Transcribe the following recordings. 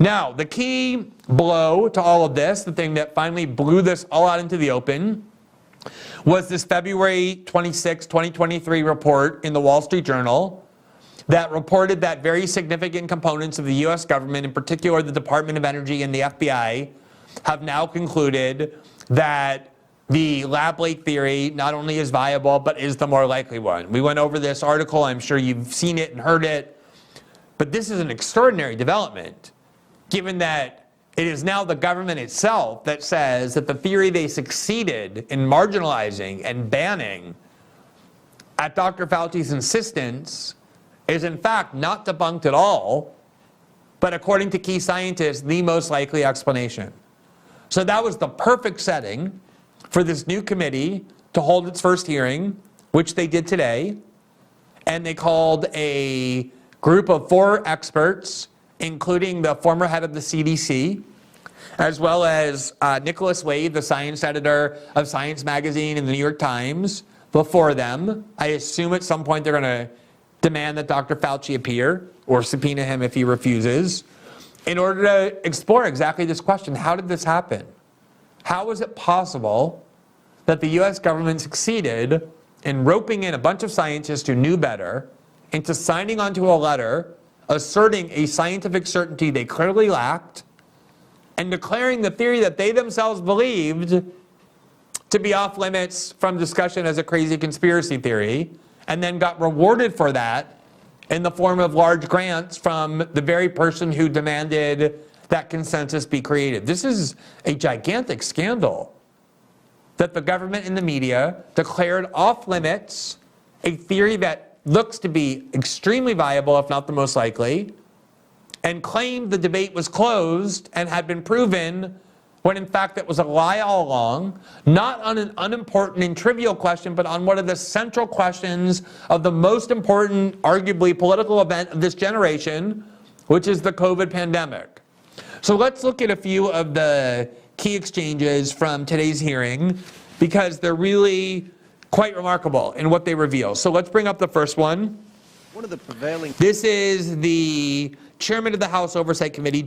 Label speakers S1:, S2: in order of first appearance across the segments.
S1: Now, the key blow to all of this, the thing that finally blew this all out into the open, was this February 26, 2023 report in the Wall Street Journal that reported that very significant components of the US government, in particular the Department of Energy and the FBI, have now concluded that the lab leak theory not only is viable, but is the more likely one. We went over this article, I'm sure you've seen it and heard it, but this is an extraordinary development, given that it is now the government itself that says that the theory they succeeded in marginalizing and banning at Dr. Fauci's insistence is in fact not debunked at all, but according to key scientists, the most likely explanation. So that was the perfect setting for this new committee to hold its first hearing, which they did today. And they called a group of 4 experts, including the former head of the CDC, as well as Nicholas Wade, the science editor of Science Magazine and the New York Times, before them. I assume at some point they're going to demand that Dr. Fauci appear or subpoena him if he refuses, in order to explore exactly this question. How did this happen? How is it possible that the US government succeeded in roping in a bunch of scientists who knew better into signing onto a letter asserting a scientific certainty they clearly lacked and declaring the theory that they themselves believed to be off limits from discussion as a crazy conspiracy theory, and then got rewarded for that in the form of large grants from the very person who demanded that consensus be created? This is a gigantic scandal that the government and the media declared off limits a theory that looks to be extremely viable, if not the most likely, and claimed the debate was closed and had been proven, when in fact it was a lie all along, not on an unimportant and trivial question, but on one of the central questions of the most important, arguably political event of this generation, which is the COVID pandemic. So let's look at a few of the key exchanges from today's hearing, because they're really quite remarkable in what they reveal. So let's bring up the first one.
S2: One of the prevailing...
S1: This is the chairman of the House Oversight Committee,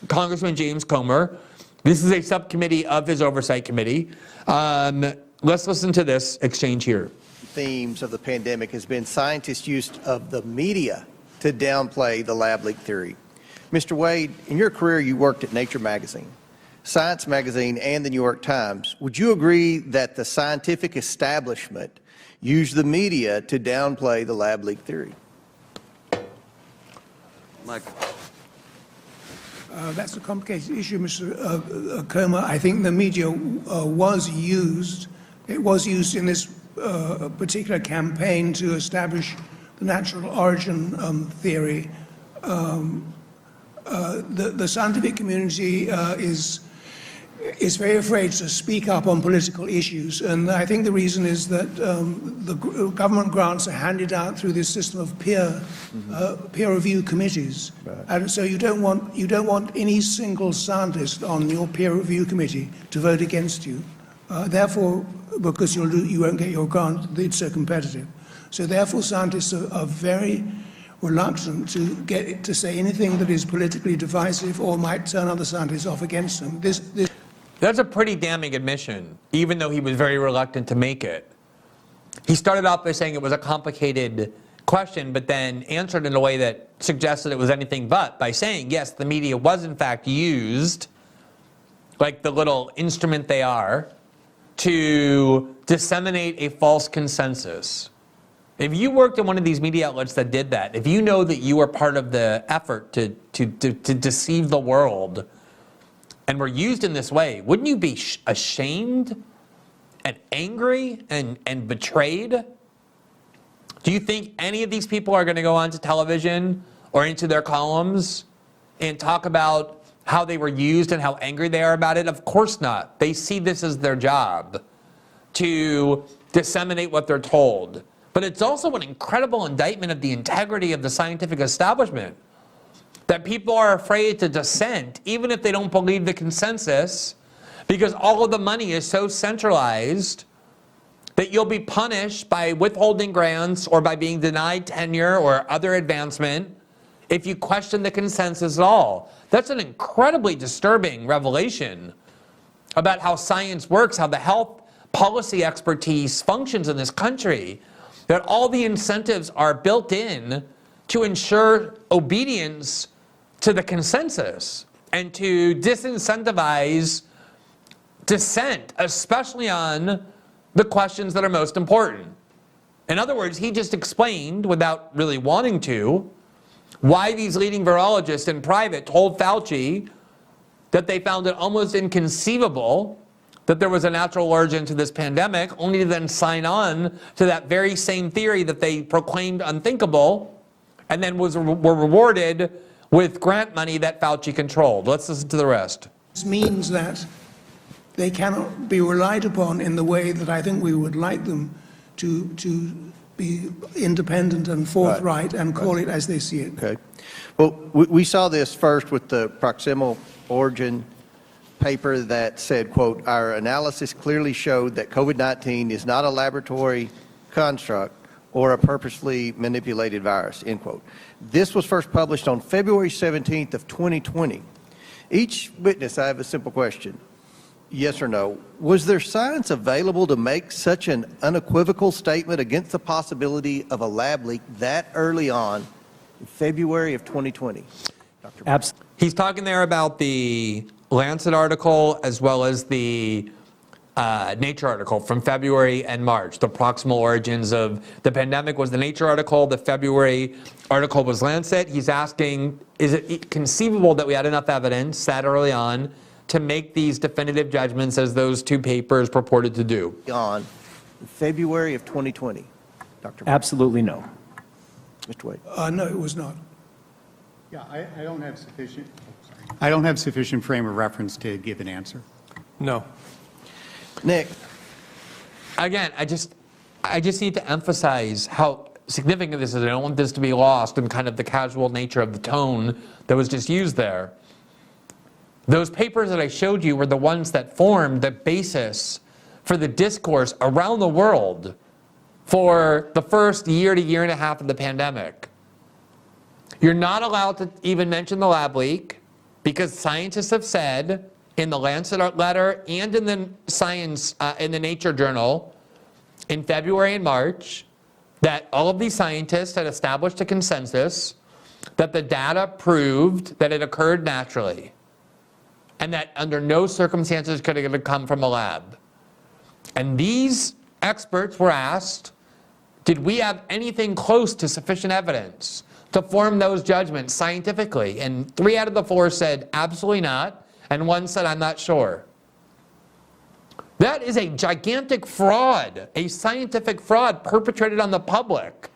S1: Congressman James Comer. This is a subcommittee of his Oversight Committee. Let's listen to this exchange here.
S2: Themes of the pandemic has been scientists' use of the media to downplay the lab leak theory. Mr. Wade, in your career you worked at Nature Magazine, Science Magazine, and the New York Times. Would you agree that the scientific establishment used the media to downplay the lab leak theory?
S3: Michael.
S4: That's a complicated issue, Mr. Comer. I think the media was used. It was used in this particular campaign to establish the natural origin theory. The scientific community is very afraid to speak up on political issues, and I think the reason is that the government grants are handed out through this system of peer review committees, right. And so you don't want any single scientist on your peer review committee to vote against you. Therefore, because you won't get your grant, it's so competitive. So therefore, scientists are very reluctant to say anything that is politically divisive or might turn other scientists off against them.
S1: That's a pretty damning admission, even though he was very reluctant to make it. He started off by saying it was a complicated question, but then answered in a way that suggested it was anything but, by saying, yes, the media was in fact used, like the little instrument they are, to disseminate a false consensus. If you worked in one of these media outlets that did that, if you know that you were part of the effort to deceive the world and were used in this way, wouldn't you be ashamed and angry and betrayed? Do you think any of these people are going to go onto television or into their columns and talk about how they were used and how angry they are about it? Of course not. They see this as their job, to disseminate what they're told. But it's also an incredible indictment of the integrity of the scientific establishment, that people are afraid to dissent, even if they don't believe the consensus, because all of the money is so centralized that you'll be punished by withholding grants or by being denied tenure or other advancement if you question the consensus at all. That's an incredibly disturbing revelation about how science works, how the health policy expertise functions in this country, that all the incentives are built in to ensure obedience to the consensus and to disincentivize dissent, especially on the questions that are most important. In other words, he just explained, without really wanting to, why these leading virologists in private told Fauci that they found it almost inconceivable that there was a natural origin to this pandemic, only to then sign on to that very same theory that they proclaimed unthinkable, and then were rewarded with grant money that Fauci controlled. Let's listen to the rest.
S4: This means that they cannot be relied upon in the way that I think we would like them to be independent and forthright and call it as they see it.
S2: Okay. Well, we saw this first with the proximal origin paper that said, quote, "Our analysis clearly showed that COVID-19 is not a laboratory construct or a purposely manipulated virus," end quote. This was first published on February 17th of 2020. Each witness, I have a simple question. Yes or no? Was there science available to make such an unequivocal statement against the possibility of a lab leak that early on in February of 2020? Dr.
S3: Absolutely.
S1: He's talking there about the Lancet article as well as the Nature article from February and March. The proximal origins of the pandemic was the Nature article. The February article was Lancet. He's asking, is it conceivable that we had enough evidence that early on to make these definitive judgments as those two papers purported to do?
S2: On February of 2020, Dr.
S3: Absolutely no.
S2: Mr. Wade.
S4: No, it was not.
S5: Yeah, I don't have sufficient, I don't have sufficient frame of reference to give an answer.
S6: No.
S2: Nick.
S1: Again, I just need to emphasize how significant this is. I don't want this to be lost in kind of the casual nature of the tone that was just used there. Those papers that I showed you were the ones that formed the basis for the discourse around the world for the first year to year and a half of the pandemic. You're not allowed to even mention the lab leak because scientists have said in the Lancet letter and in the in the Nature journal in February and March that all of these scientists had established a consensus that the data proved that it occurred naturally and that under no circumstances could it have come from a lab. And these experts were asked, did we have anything close to sufficient evidence to form those judgments scientifically? And 3 out of the 4 said absolutely not, and 1 said I'm not sure. That is a gigantic fraud, a scientific fraud perpetrated on the public.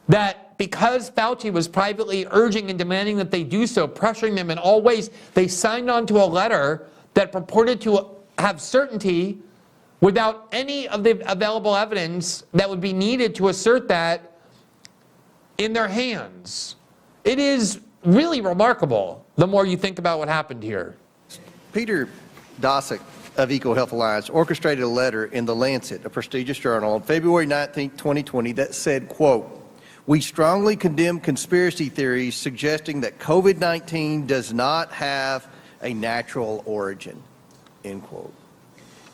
S1: That because Fauci was privately urging and demanding that they do so, pressuring them in all ways, they signed on to a letter that purported to have certainty without any of the available evidence that would be needed to assert that in their hands. It is really remarkable the more you think about what happened here.
S2: Peter Daszak of EcoHealth Alliance orchestrated a letter in The Lancet, a prestigious journal, on February 19, 2020 that said, quote, "We strongly condemn conspiracy theories suggesting that COVID-19 does not have a natural origin," end quote.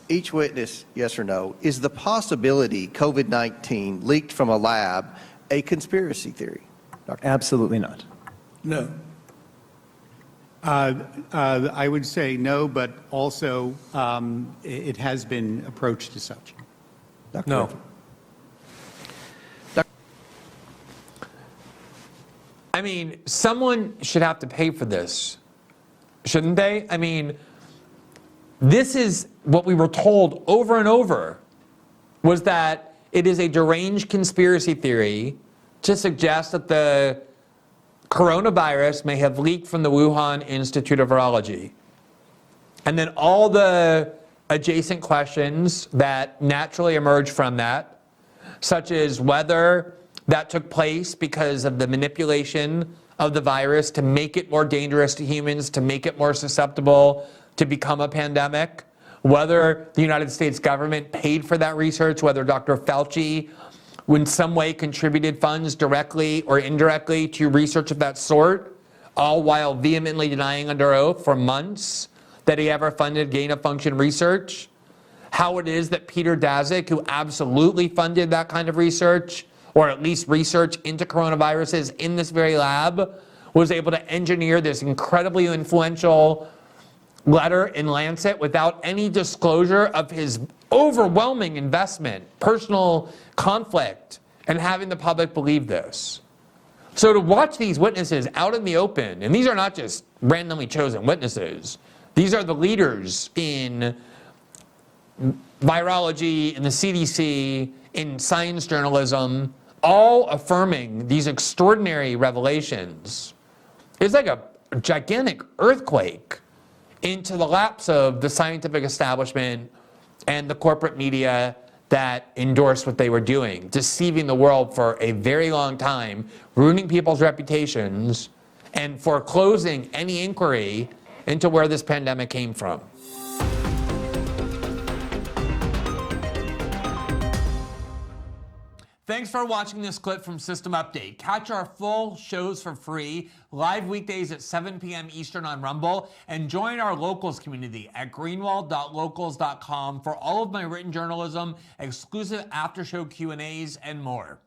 S2: Each witness, yes or no, is the possibility COVID-19 leaked from a lab a conspiracy theory? Dr.
S3: Absolutely not.
S4: No.
S5: I would say no, but also it has been approached as such.
S2: Dr.
S6: No.
S2: Murphy.
S1: I mean, someone should have to pay for this, shouldn't they? I mean, this is what we were told over and over, was that it is a deranged conspiracy theory to suggest that the coronavirus may have leaked from the Wuhan Institute of Virology. And then all the adjacent questions that naturally emerge from that, such as whether that took place because of the manipulation of the virus to make it more dangerous to humans, to make it more susceptible to become a pandemic, whether the United States government paid for that research, whether Dr. Fauci in some way contributed funds directly or indirectly to research of that sort, all while vehemently denying under oath for months that he ever funded gain-of-function research. How it is that Peter Daszak, who absolutely funded that kind of research, or at least research into coronaviruses in this very lab, was able to engineer this incredibly influential letter in Lancet without any disclosure of his overwhelming investment, personal conflict, and having the public believe this. So to watch these witnesses out in the open, and these are not just randomly chosen witnesses, these are the leaders in virology, in the CDC, in science journalism, all affirming these extraordinary revelations. It's like a gigantic earthquake into the laps of the scientific establishment and the corporate media that endorsed what they were doing, deceiving the world for a very long time, ruining people's reputations, and foreclosing any inquiry into where this pandemic came from. Thanks for watching this clip from System Update. Catch our full shows for free, live weekdays at 7 p.m. Eastern on Rumble, and join our locals community at greenwald.locals.com for all of my written journalism, exclusive after-show Q&As, and more.